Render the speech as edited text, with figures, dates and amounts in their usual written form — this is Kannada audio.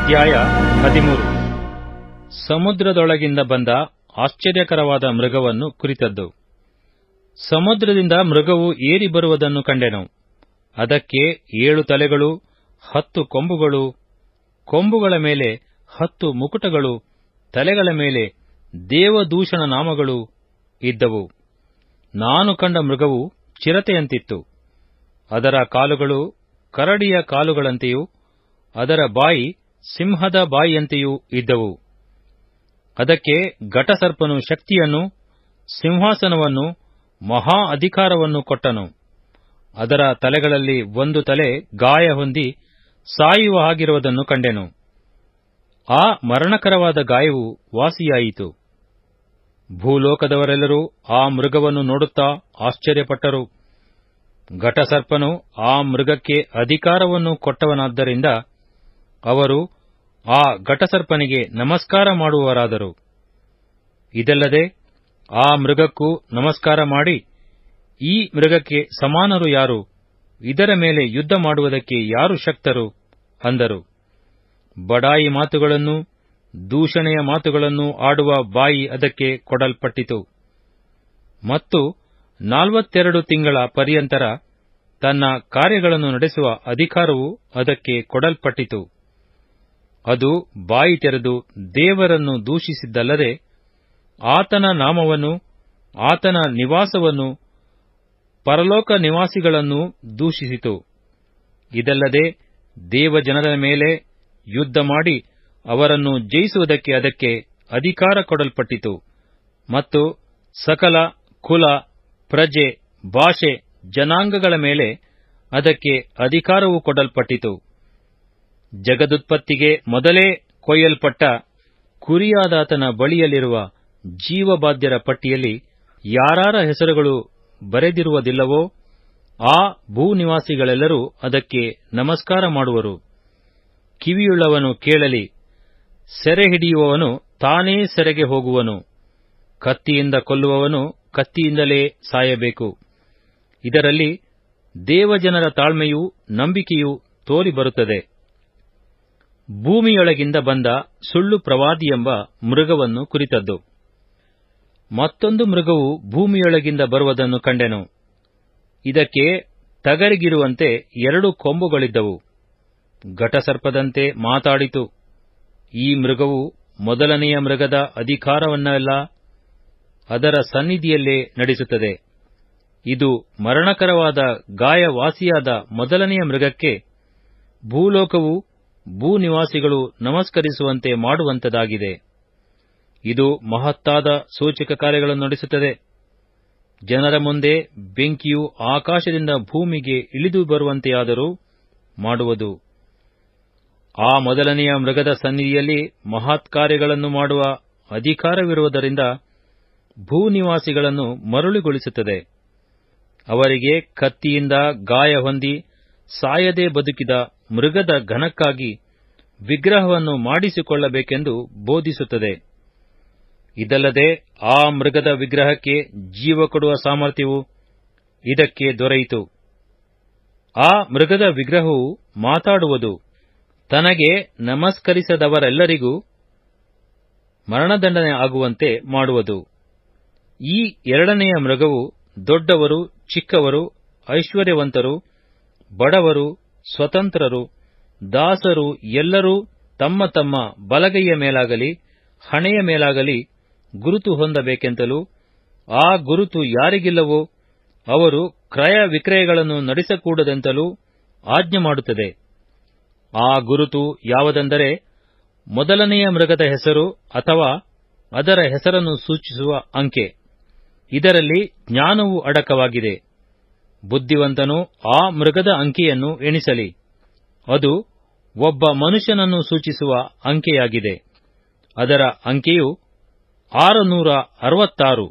ಅಧ್ಯಾಯ 13. ಸಮುದ್ರದೊಳಗಿಂದ ಬಂದ ಆಶ್ಚರ್ಯಕರವಾದ ಮೃಗವನ್ನು ಕುರಿತದ್ದು. ಸಮುದ್ರದಿಂದ ಮೃಗವು ಏರಿ ಬರುವುದನ್ನು ಕಂಡೆನು. ಅದಕ್ಕೆ 7 ತಲೆಗಳು, 10 ಕೊಂಬುಗಳು, ಕೊಂಬುಗಳ ಮೇಲೆ 10 ಮುಕುಟಗಳು, ತಲೆಗಳ ಮೇಲೆ ದೇವದೂಷಣ ನಾಮಗಳು ಇದ್ದವು. ನಾನು ಕಂಡ ಮೃಗವು ಚಿರತೆಯಂತಿತ್ತು. ಅದರ ಕಾಲುಗಳು ಕರಡಿಯ ಕಾಲುಗಳಂತೆಯೂ ಅದರ ಬಾಯಿ ಸಿಂಹದ ಬಾಯಿಯಂತೆಯೂ ಇದ್ದವು. ಅದಕ್ಕೆ ಘಟಸರ್ಪನು ಶಕ್ತಿಯನ್ನು, ಸಿಂಹಾಸನವನ್ನು, ಮಹಾ ಅಧಿಕಾರವನ್ನು ಕೊಟ್ಟನು. ಅದರ ತಲೆಗಳಲ್ಲಿ 1 ತಲೆ ಗಾಯ ಹೊಂದಿ ಸಾಯುವ ಹಾಗಿರುವುದನ್ನು ಕಂಡೆನು. ಆ ಮರಣಕರವಾದ ಗಾಯವು ವಾಸಿಯಾಯಿತು. ಭೂಲೋಕದವರೆಲ್ಲರೂ ಆ ಮೃಗವನ್ನು ನೋಡುತ್ತಾ ಆಶ್ಚರ್ಯಪಟ್ಟರು. ಘಟಸರ್ಪನು ಆ ಮೃಗಕ್ಕೆ ಅಧಿಕಾರವನ್ನು ಕೊಟ್ಟವನಾದ್ದರಿಂದ ಅವರು ಆ ಘಟಸರ್ಪನಿಗೆ ನಮಸ್ಕಾರ ಮಾಡುವವರಾದರು. ಇದಲ್ಲದೆ ಆ ಮೃಗಕ್ಕೂ ನಮಸ್ಕಾರ ಮಾಡಿ, ಈ ಮೃಗಕ್ಕೆ ಸಮಾನರು ಯಾರು, ಇದರ ಮೇಲೆ ಯುದ್ಧ ಮಾಡುವುದಕ್ಕೆ ಯಾರು ಶಕ್ತರು ಅಂದರು. ಬಡಾಯಿ ಮಾತುಗಳನ್ನು, ದೂಷಣೆಯ ಮಾತುಗಳನ್ನು ಆಡುವ ಬಾಯಿ ಅದಕ್ಕೆ ಕೊಡಲ್ಪಟ್ಟಿತು. ಮತ್ತು 42 ತಿಂಗಳ ಪರ್ಯಂತರ ತನ್ನ ಕಾರ್ಯಗಳನ್ನು ನಡೆಸುವ ಅಧಿಕಾರವು ಅದಕ್ಕೆ ಕೊಡಲ್ಪಟ್ಟಿತು. ಅದು ಬಾಯಿ ತೆರೆದು ದೇವರನ್ನು ದೂಷಿಸಿದ್ದಲ್ಲದೆ ಆತನ ನಾಮವನ್ನು, ಆತನ ನಿವಾಸವನ್ನು, ಪರಲೋಕ ನಿವಾಸಿಗಳನ್ನೂ ದೂಷಿಸಿತು. ಇದಲ್ಲದೆ ದೇವಜನರ ಮೇಲೆ ಯುದ್ಧ ಮಾಡಿ ಅವರನ್ನು ಜಯಿಸುವುದಕ್ಕೆ ಅದಕ್ಕೆ ಅಧಿಕಾರ ಕೊಡಲ್ಪಟ್ಟಿತು. ಮತ್ತು ಸಕಲ ಕುಲ, ಪ್ರಜೆ, ಭಾಷೆ, ಜನಾಂಗಗಳ ಮೇಲೆ ಅದಕ್ಕೆ ಅಧಿಕಾರವು ಕೊಡಲ್ಪಟ್ಟಿತು. ಜಗದುತ್ಪತ್ತಿಗೆ ಮೊದಲೇ ಕೊಯ್ಯಲ್ಪಟ್ಟ ಕುರಿಯಾದಾತನ ಬಳಿಯಲ್ಲಿರುವ ಜೀವಬಾಧ್ಯರ ಪಟ್ಟಿಯಲ್ಲಿ ಯಾರಾರ ಹೆಸರುಗಳು ಬರೆದಿರುವುದಿಲ್ಲವೋ ಆ ಭೂನಿವಾಸಿಗಳೆಲ್ಲರೂ ಅದಕ್ಕೆ ನಮಸ್ಕಾರ ಮಾಡುವರು. ಕಿವಿಯುಳ್ಳವನು ಕೇಳಲಿ. ಸೆರೆ ಹಿಡಿಯುವವನು ತಾನೇ ಸೆರೆಗೆ ಹೋಗುವನು. ಕತ್ತಿಯಿಂದ ಕೊಲ್ಲುವವನು ಕತ್ತಿಯಿಂದಲೇ ಸಾಯಬೇಕು. ಇದರಲ್ಲಿ ದೇವಜನರ ತಾಳ್ಮೆಯೂ ನಂಬಿಕೆಯೂ ತೋರಿಬರುತ್ತದೆ. ಭೂಮಿಯೊಳಗಿಂದ ಬಂದ ಸುಳ್ಳು ಪ್ರವಾದಿಯೆಂಬ ಮೃಗವನ್ನು ಕುರಿತದ್ದು. ಮತ್ತೊಂದು ಮೃಗವು ಭೂಮಿಯೊಳಗಿಂದ ಬರುವುದನ್ನು ಕಂಡೆನು. ಇದಕ್ಕೆ ಟಗರಿಗಿರುವಂತೆ 2 ಕೊಂಬುಗಳಿದ್ದವು. ಘಟಸರ್ಪದಂತೆ ಮಾತಾಡಿತು. ಈ ಮೃಗವು ಮೊದಲನೆಯ ಮೃಗದ ಅಧಿಕಾರವನ್ನೆಲ್ಲ ಅದರ ಸನ್ನಿಧಿಯಲ್ಲೇ ನಡೆಸುತ್ತದೆ. ಇದು ಮರಣಕರವಾದ ಗಾಯವಾಸಿಯಾದ ಮೊದಲನೆಯ ಮೃಗಕ್ಕೆ ಭೂಲೋಕವು, ಭೂನಿವಾಸಿಗಳು ನಮಸ್ಕರಿಸುವಂತೆ ಮಾಡುವಂತದಾಗಿದೆ. ಇದು ಮಹತ್ತಾದ ಸೂಚಕ ಕಾರ್ಯಗಳನ್ನು ನಡೆಸುತ್ತದೆ. ಜನರ ಮುಂದೆ ಬೆಂಕಿಯು ಆಕಾಶದಿಂದ ಭೂಮಿಗೆ ಇಳಿದು ಬರುವಂತೆಯಾದರೂ ಮಾಡುವುದು. ಆ ಮೊದಲನೆಯ ಮೃಗದ ಸನ್ನಿಧಿಯಲ್ಲಿ ಮಹತ್ಕಾರ್ಯಗಳನ್ನು ಮಾಡುವ ಅಧಿಕಾರವಿರುವುದರಿಂದ ಭೂನಿವಾಸಿಗಳನ್ನು ಮರುಳುಗೊಳಿಸುತ್ತದೆ. ಅವರಿಗೆ ಕತ್ತಿಯಿಂದ ಗಾಯ ಹೊಂದಿ ಸಾಯದೆ ಬದುಕಿದ ಮೃಗದ ಘನಕ್ಕಾಗಿ ವಿಗ್ರಹವನ್ನು ಮಾಡಿಸಿಕೊಳ್ಳಬೇಕೆಂದು ಬೋಧಿಸುತ್ತದೆ. ಇದಲ್ಲದೆ ಆ ಮೃಗದ ವಿಗ್ರಹಕ್ಕೆ ಜೀವ ಕೊಡುವ ಸಾಮರ್ಥ್ಯವು ಇದಕ್ಕೆ ದೊರೆಯಿತು. ಆ ಮೃಗದ ವಿಗ್ರಹವು ಮಾತಾಡುವುದು. ತನಗೆ ನಮಸ್ಕರಿಸದವರೆಲ್ಲರಿಗೂ ಮರಣದಂಡನೆ ಆಗುವಂತೆ ಮಾಡುವುದು. ಈ 2ನೆಯ ಮೃಗವು ದೊಡ್ಡವರು, ಚಿಕ್ಕವರು, ಐಶ್ವರ್ಯವಂತರು, ಬಡವರು, ಸ್ವತಂತ್ರರು, ದಾಸರು ಎಲ್ಲರೂ ತಮ್ಮ ತಮ್ಮ ಬಲಗೈಯ ಮೇಲಾಗಲಿ ಹಣೆಯ ಮೇಲಾಗಲಿ ಗುರುತು ಹೊಂದಬೇಕೆಂತಲೂ, ಆ ಗುರುತು ಯಾರಿಗಿಲ್ಲವೋ ಅವರು ಕ್ರಯ ವಿಕ್ರಯಗಳನ್ನು ನಡೆಸಕೂಡದೆಂತಲೂ ಆಜ್ಞೆ ಮಾಡುತ್ತದೆ. ಆ ಗುರುತು ಯಾವುದೆಂದರೆ ಮೊದಲನೆಯ ಮೃಗದ ಹೆಸರು ಅಥವಾ ಅದರ ಹೆಸರನ್ನು ಸೂಚಿಸುವ ಅಂಕೆ. ಇದರಲ್ಲಿ ಜ್ಞಾನವು ಅಡಕವಾಗಿದೆ. ಬುದ್ಧಿವಂತನು ಆ ಮೃಗದ ಅಂಕೆಯನ್ನು ಎಣಿಸಲಿ. ಅದು ಒಬ್ಬ ಮನುಷ್ಯನನ್ನು ಸೂಚಿಸುವ ಅಂಕೆಯಾಗಿದೆ. ಅದರ ಅಂಕೆಯು 666.